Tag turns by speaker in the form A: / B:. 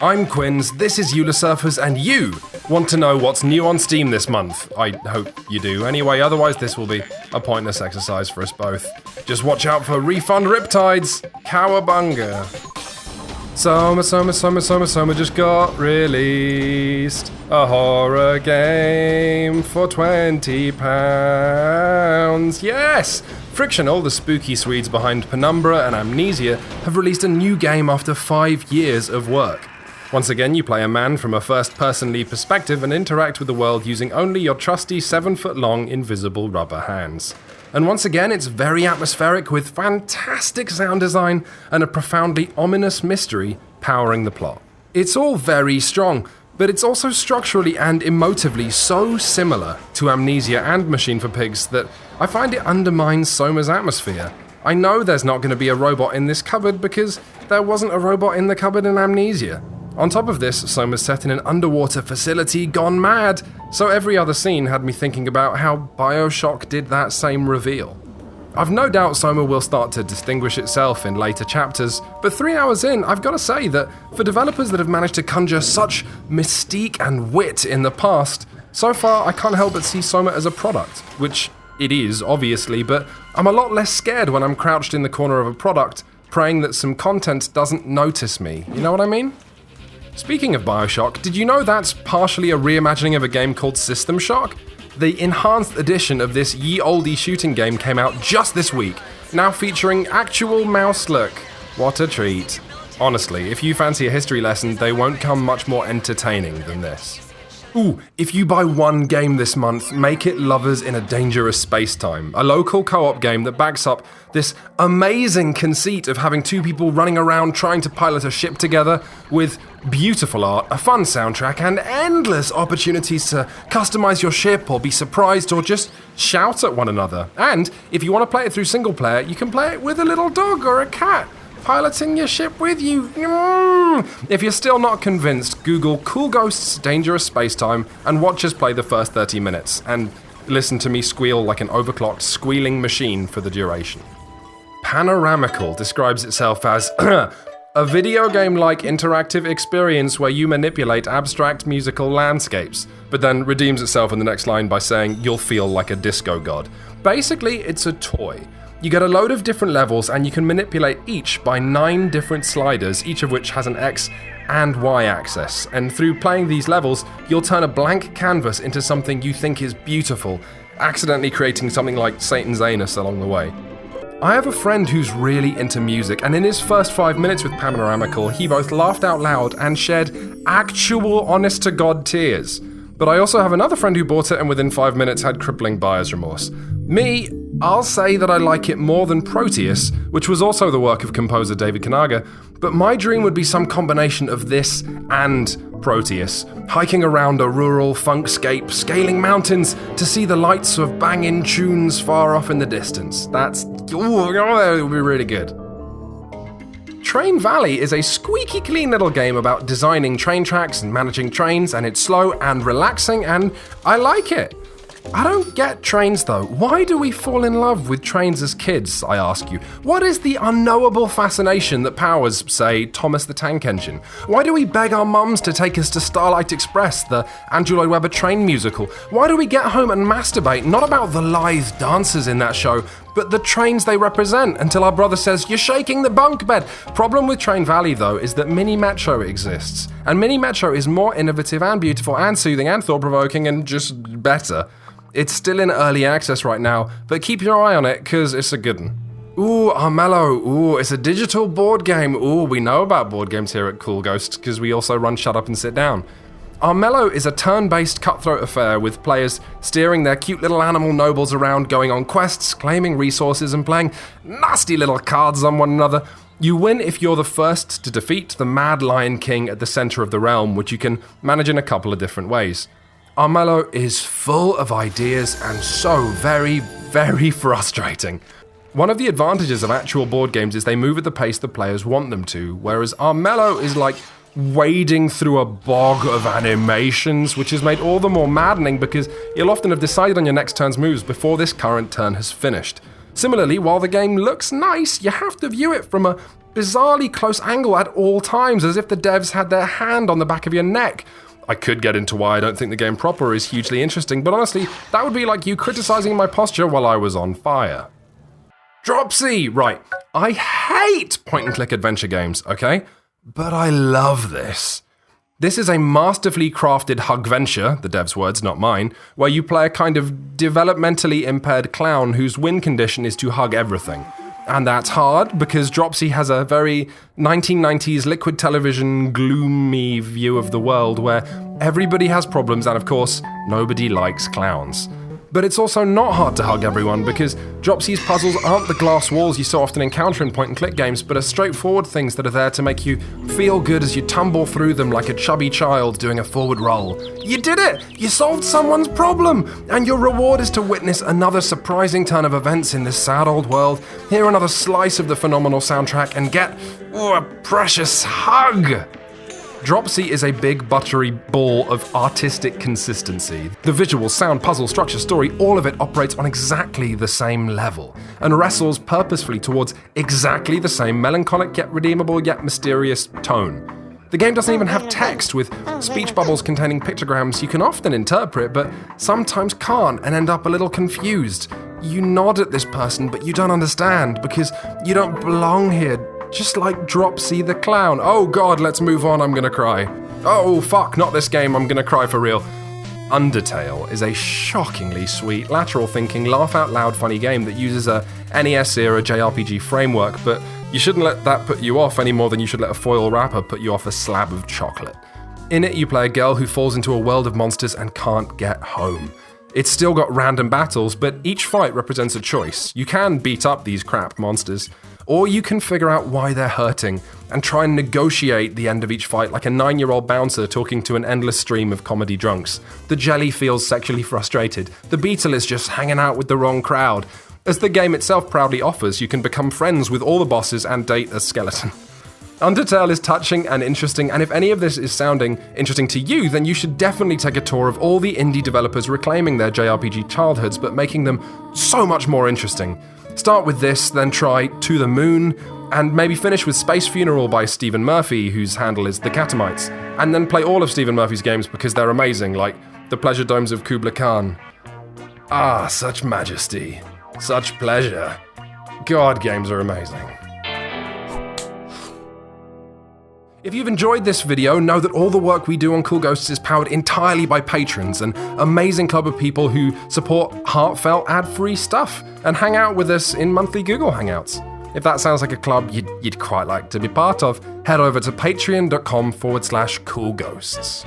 A: I'm Quinns, this is EULA Surfers, and you want to know what's new on Steam this month. I hope you do. Anyway, otherwise this will be a pointless exercise for us both. Just watch out for refund riptides. Cowabunga. Soma just got released. A horror game for £20. Yes! Frictional, the spooky Swedes behind Penumbra and Amnesia, have released a new game after 5 years of work. Once again, you play a man from a first-person lead perspective and interact with the world using only your trusty 7-foot-long invisible rubber hands. And once again, it's very atmospheric with fantastic sound design and a profoundly ominous mystery powering the plot. It's all very strong, but it's also structurally and emotively so similar to Amnesia and Machine for Pigs that I find it undermines Soma's atmosphere. I know there's not going to be a robot in this cupboard because there wasn't a robot in the cupboard in Amnesia. On top of this, Soma's set in an underwater facility gone mad, so every other scene had me thinking about how BioShock did that same reveal. I've no doubt Soma will start to distinguish itself in later chapters, but 3 hours in, I've got to say that for developers that have managed to conjure such mystique and wit in the past, so far I can't help but see Soma as a product, which it is, obviously, but I'm a lot less scared when I'm crouched in the corner of a product, praying that some content doesn't notice me, you know what I mean? Speaking of BioShock, did you know that's partially a reimagining of a game called System Shock? The enhanced edition of this ye olde shooting game came out just this week, now featuring actual mouse look. What a treat. Honestly, if you fancy a history lesson, they won't come much more entertaining than this. Ooh, if you buy one game this month, make it Lovers in a Dangerous Space-Time, a local co-op game that backs up this amazing conceit of having two people running around trying to pilot a ship together with beautiful art, a fun soundtrack, and endless opportunities to customize your ship or be surprised or just shout at one another. And if you want to play it through single player, you can play it with a little dog or a cat piloting your ship with you. If you're still not convinced, Google Cool Ghosts Dangerous Spacetime and watch us play the first 30 minutes, and listen to me squeal like an overclocked squealing machine for the duration. Panoramical describes itself as a video game-like interactive experience where you manipulate abstract musical landscapes, but then redeems itself in the next line by saying you'll feel like a disco god. Basically, it's a toy. You get a load of different levels and you can manipulate each by 9 different sliders, each of which has an X and Y axis. And through playing these levels, you'll turn a blank canvas into something you think is beautiful, accidentally creating something like Satan's anus along the way. I have a friend who's really into music, and in his first 5 minutes with Panoramical, he both laughed out loud and shed actual honest-to-God tears. But I also have another friend who bought it and within 5 minutes had crippling buyer's remorse. Me, I'll say that I like it more than Proteus, which was also the work of composer David Kanaga, but my dream would be some combination of this and Proteus, hiking around a rural funkscape, scaling mountains to see the lights of banging tunes far off in the distance. That would be really good. Train Valley is a squeaky clean little game about designing train tracks and managing trains, and it's slow and relaxing, and I like it. I don't get trains though. Why do we fall in love with trains as kids, I ask you? What is the unknowable fascination that powers, say, Thomas the Tank Engine? Why do we beg our mums to take us to Starlight Express, the Andrew Lloyd Webber train musical? Why do we get home and masturbate, not about the lithe dancers in that show, but the trains they represent, until our brother says, "You're shaking the bunk bed"? Problem with Train Valley though is that Mini Metro exists, and Mini Metro is more innovative and beautiful and soothing and thought-provoking and just better. It's still in early access right now, but keep your eye on it, cause it's a good one. Ooh, Armello, ooh, it's a digital board game. Ooh, we know about board games here at Cool Ghost, cause we also run Shut Up and Sit Down. Armello is a turn-based cutthroat affair with players steering their cute little animal nobles around, going on quests, claiming resources, and playing nasty little cards on one another. You win if you're the first to defeat the Mad Lion King at the center of the realm, which you can manage in a couple of different ways. Armello is full of ideas and so very, very frustrating. One of the advantages of actual board games is they move at the pace the players want them to, whereas Armello is like wading through a bog of animations, which is made all the more maddening because you'll often have decided on your next turn's moves before this current turn has finished. Similarly, while the game looks nice, you have to view it from a bizarrely close angle at all times, as if the devs had their hand on the back of your neck. I could get into why I don't think the game proper is hugely interesting, but honestly, that would be like you criticizing my posture while I was on fire. Dropsy! Right, I hate point-and-click adventure games, okay? But I love this. This is a masterfully crafted hugventure, the dev's words, not mine, where you play a kind of developmentally impaired clown whose win condition is to hug everything. And that's hard because Dropsy has a very 1990s liquid television gloomy view of the world where everybody has problems and of course, nobody likes clowns. But it's also not hard to hug everyone because Dropsy's puzzles aren't the glass walls you so often encounter in point-and-click games, but are straightforward things that are there to make you feel good as you tumble through them like a chubby child doing a forward roll. You did it! You solved someone's problem! And your reward is to witness another surprising turn of events in this sad old world, hear another slice of the phenomenal soundtrack, and get, a precious hug! Dropsy is a big, buttery ball of artistic consistency. The visual, sound, puzzle, structure, story, all of it operates on exactly the same level, and wrestles purposefully towards exactly the same melancholic yet redeemable yet mysterious tone. The game doesn't even have text, with speech bubbles containing pictograms you can often interpret, but sometimes can't and end up a little confused. You nod at this person, but you don't understand, because you don't belong here. Just like Dropsy the clown. Oh god, let's move on, I'm gonna cry. Oh fuck, not this game, I'm gonna cry for real. Undertale is a shockingly sweet, lateral thinking, laugh out loud funny game that uses a NES-era JRPG framework, but you shouldn't let that put you off any more than you should let a foil wrapper put you off a slab of chocolate. In it, you play a girl who falls into a world of monsters and can't get home. It's still got random battles, but each fight represents a choice. You can beat up these crap monsters, or you can figure out why they're hurting and try and negotiate the end of each fight like a 9-year-old bouncer talking to an endless stream of comedy drunks. The jelly feels sexually frustrated. The beetle is just hanging out with the wrong crowd. As the game itself proudly offers, you can become friends with all the bosses and date a skeleton. Undertale is touching and interesting, and if any of this is sounding interesting to you, then you should definitely take a tour of all the indie developers reclaiming their JRPG childhoods but making them so much more interesting. Start with this, then try To the Moon, and maybe finish with Space Funeral by Stephen Murphy, whose handle is The Catamites, and then play all of Stephen Murphy's games because they're amazing, like The Pleasure Domes of Kubla Khan. Ah, such majesty. Such pleasure. God, games are amazing. If you've enjoyed this video, know that all the work we do on Cool Ghosts is powered entirely by patrons, an amazing club of people who support heartfelt, ad-free stuff and hang out with us in monthly Google Hangouts. If that sounds like a club you'd quite like to be part of, head over to patreon.com/coolghosts.